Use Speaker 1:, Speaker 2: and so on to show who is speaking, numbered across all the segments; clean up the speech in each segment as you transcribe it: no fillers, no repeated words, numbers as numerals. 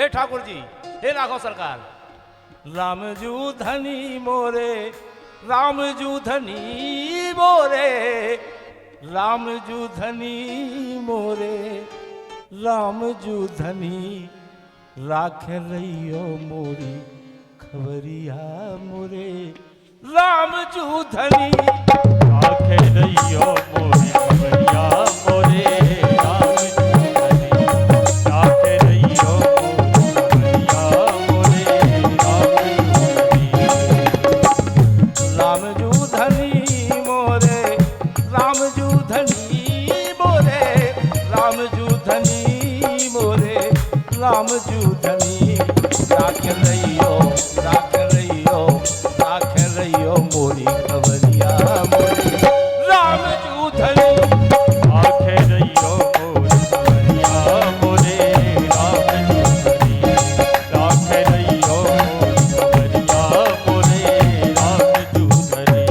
Speaker 1: हे ठाकुर जी, हे राघव सरकार, रामजू धनी मोरे, रामजू धनी मोरे, रामजू धनी मोरे, रामजू धनी राख रहियो मोरी खबरिया मोरे, रामजू धनी
Speaker 2: राख रहियो मोरी खबरिया मोरे,
Speaker 1: रामजू धनी मोरे, रामजू धनी मोरे, रामजू धनी मोरे, रामजू धनी राख रहियो, राख रहियो, राख रहियो मोरी खबरिया मोरे, रामजू धनी
Speaker 2: राख रहियो मोरी खबरिया मोरे, रामजू धनी राख रहियो मोरी खबरिया मोरे, रामजू धनी।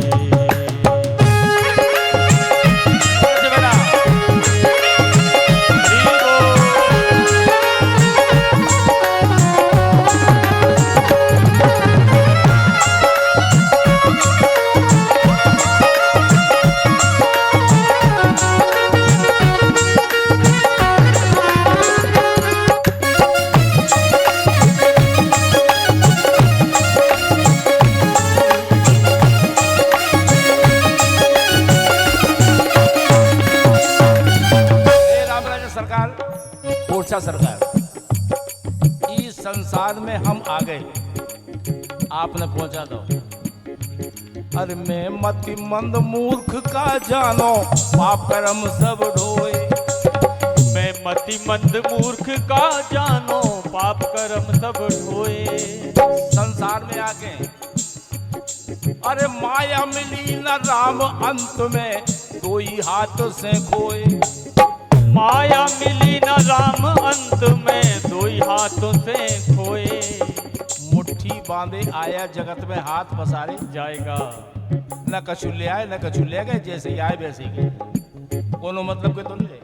Speaker 1: ओरछा सरकार, इस संसार में हम आ गए, आपने पहुंचा दो। अरे मैं मति मंद मूर्ख का जानो, पाप कर्म सब ढोए।
Speaker 2: मैं मति मंद मूर्ख का जानो, पाप कर्म सब ढोए।
Speaker 1: संसार में आके अरे माया मिली न राम अंत में, दो ही हाथ से खोए।
Speaker 2: माया मिली न राम अंत में, दो ही हाथों से खोए।
Speaker 1: मुट्ठी बांधे आया जगत में, हाथ पसारे
Speaker 2: जाएगा।
Speaker 1: न कछु ले आए न कछु ले गए, जैसे ही आए वैसे ही गए, कोनो मतलब के तो नहीं रहे।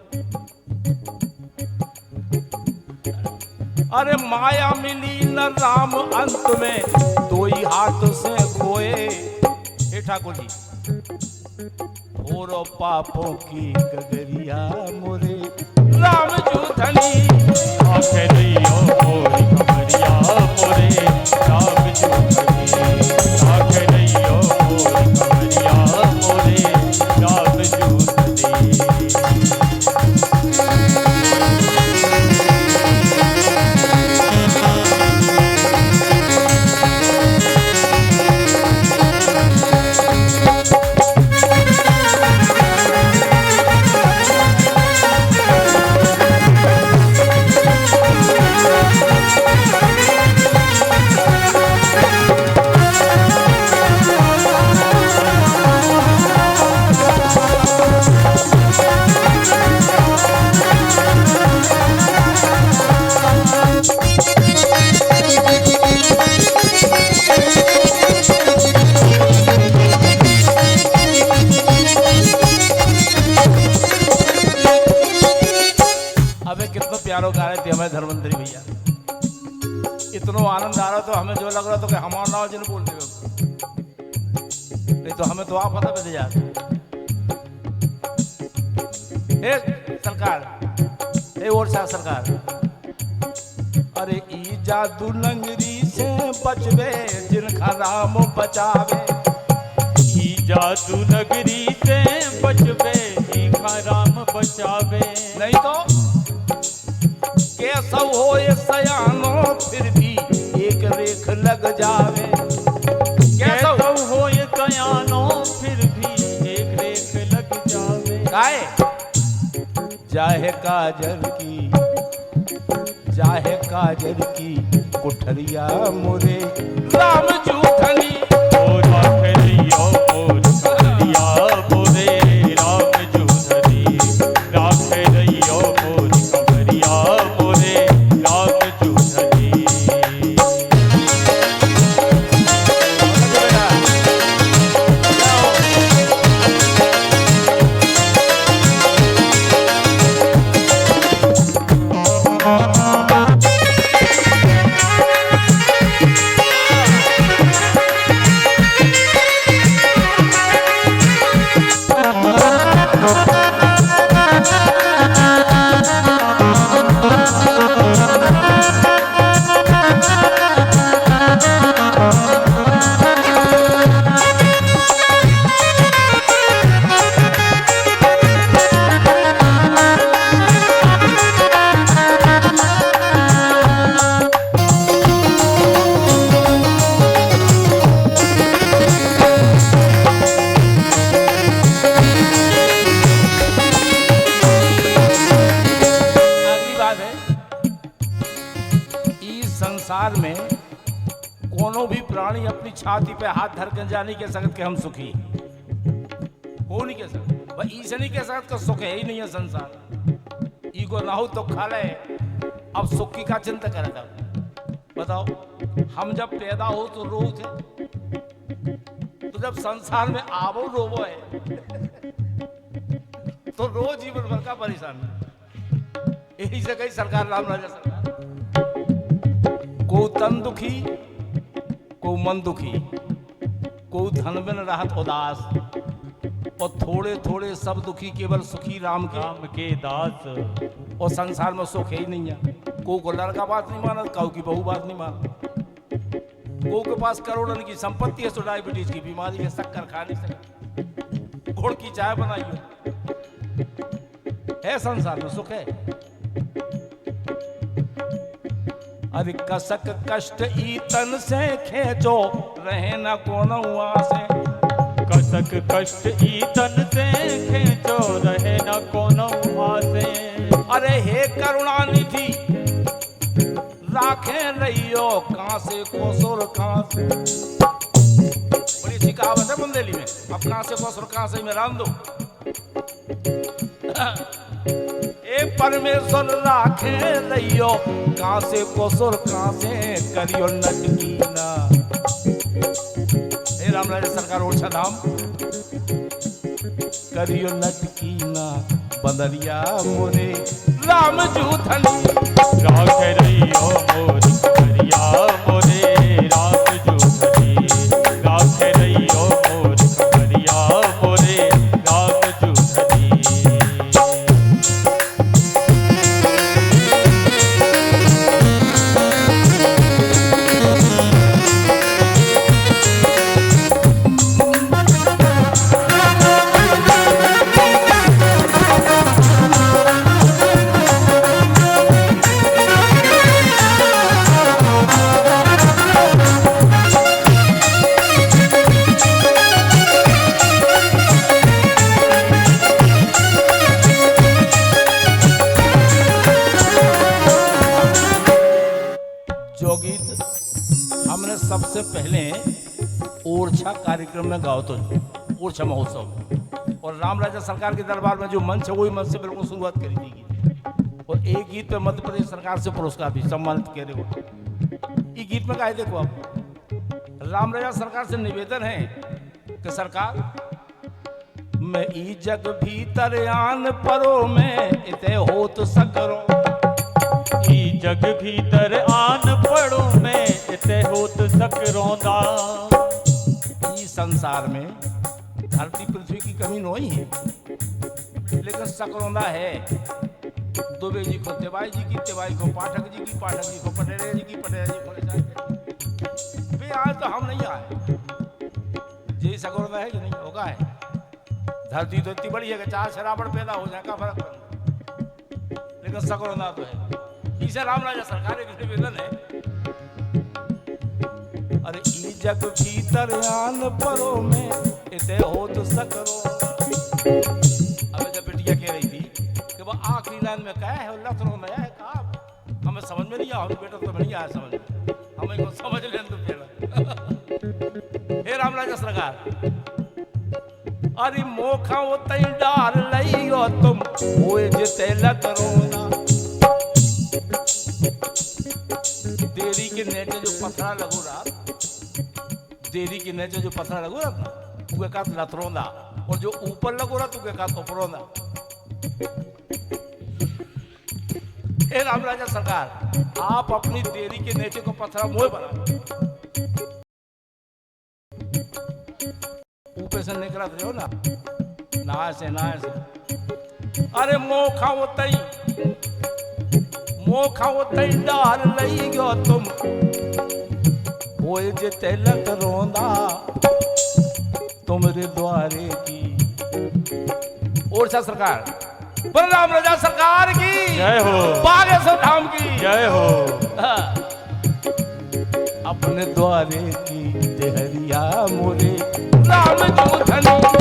Speaker 1: अरे माया मिली न राम अंत में, दो ही हाथ से खोए। हे ठाकुर जी, भोरो पापों की गगरिया मोरे, रामजू धनी
Speaker 2: राख रहियो मोरी खबरिया मोरे, रामजू धनी राख रहियो मोरी खबरिया मोरे, रामजू धनी।
Speaker 1: प्यारो गा रहे थे हमें धर्मंतरी भैया, इतना आनंद आ रहा तो हमें जो लग रहा था कि हमारा नाम जिन बोल रहे, नहीं तो हमें तो आप पता पे जाते। हे सरकार, हे ओरछा सरकार, अरे ई जादू लंगरी से बचवे जिनका राम बचावे।
Speaker 2: ई जादू नगरी से बचवे जिनका राम बचावे।
Speaker 1: नहीं तो कैसव हो ये सयानो, फिर भी एक रेख लग जावे।
Speaker 2: कैसव हो ये सयानो, फिर भी एक रेख लग जावे।
Speaker 1: गाए चाहे काजल की, चाहे काजल की कुठरिया मोरे, रामजू धनी
Speaker 2: राख रहियो मोरी खबरिया मोरे, रामजू धनी राख रहियो मोरी खबरिया मोरे, रामजू धनी।
Speaker 1: संसार में कोनो भी प्राणी अपनी छाती पे हाथ धर के जा नहीं कह सकते कि हम सुखी, वो नहीं कह सकते भाई, इसे नहीं कह सकते सुख है ही नहीं है संसार। ईगो ना हो तो खा ले, अब सुख की का चिंता करे था। बताओ, हम जब पैदा हो तो रो थे, तो जब संसार में आवो रोवो है तो रोज जीवन भर का परेशान। यही से कही सरकार, राम राजा सरकार, को तन दुखी, को मन दुखी, को धन बिन रहत उदास, और थोड़े थोड़े सब दुखी केवल सुखी राम के
Speaker 2: दास।
Speaker 1: और संसार में सुख है ही नहीं है। को लड़का बात नहीं मानत, काऊ की बहू बात नहीं मानत, को के पास करोड़ों की संपत्ति है, तो डायबिटीज की बीमारी है, शक्कर खा नहीं सकता, गुड़ की चाय बनाइए, है संसार में सुख है। अरे कसक कष्ट ई तन से खेचो, रहे न कोनो आसे,
Speaker 2: कसक कष्ट ई तन से खेचो, रहे न कोनो आसे।
Speaker 1: अरे हे करुणा निधि, राखे रहियो कांसे को सुर कांसे। बड़ी अच्छी कहावत है बुंदेली में, अब कांसे को सुर कांसे में राम दो। ए परमेश्वर राखे रहियो कांसे को सुर कांसे, करियो नटकीना। हे राम राजा सरकार ओरछा धाम, करियो नटकीना बंदरिया मोरे राम जूथनी।
Speaker 2: राख रहियो मोर खबरिया मोरे राम जूथनी, राख रहियो मोर खबरिया मोरे राम जूथनी।
Speaker 1: सबसे पहले ओरछा कार्यक्रम में गाओ, तो ओरछा महोत्सव, और राम राजा सरकार के दरबार में जो मंच है वही मंच से बिल्कुल शुरुआत करी थी गीत। और एक गीत पे मध्य प्रदेश सरकार से पुरस्कार भी सम्मानित किए हो। ये गीत में कहा देखो, आप राम राजा सरकार से निवेदन है कि सरकार, मैं ई जग भीतर आन परो में इते होत सकरो,
Speaker 2: ई जग भीतर आन पड़ो में इते होत सकरोंदा।
Speaker 1: इस संसार में धरती पृथ्वी की कमी नहीं है, लेकिन सकरोंदा है। दुबे जी को तिवारी जी की, तिवारी को पाठक जी की, पाठक जी को पटेरे जी की, पटेरे जी को वे आज तो हम नहीं आए। यही सकरोंदा है कि नहीं होगा है। धरती तो इतनी बड़ी है कि चार शराबड़ पैदा हो जाए का फर्क पड़ता, लेकिन सकरोंदा तो है। इसे राम राजा सरकार एक निवेदन है, अरे ई जग भीतर आन परो में इते होत सकरो। अब जब बेटिया कह रही थी कि वो आखिरी लाइन में क्या है, लथरो नया है कहा, हमें समझ में नहीं आया, बेटा तो नहीं आया समझ में, हमें को समझ लें तो पेड़ा। हे राम राजा सरकार, अरे मोखा वो तई डार लइयो तुम होए जिते लतरो ना। देरी के नीचे जो पथरा लगो रहा, देरी के नीचे जो पथरा लगो रहा ना, उके का लतरोंदा, और जो ऊपर लगो रहा तुके का तोपरोंदा। हे राम राजा सरकार, आप अपनी देरी के नीचे को पथरा मोह बना, ऊपर से निकला रहे हो ना, ना से। अरे मोखा वो तई डाल लई गयो तुम होए जे तिलक रोंदा, तुमरे द्वारे की। ओरछा सरकार, पर राम राजा सरकार की
Speaker 2: जय हो,
Speaker 1: बागेश्वर धाम की
Speaker 2: जय हो।
Speaker 1: अपने द्वारे की देहरिया मोरे राम जूथनी।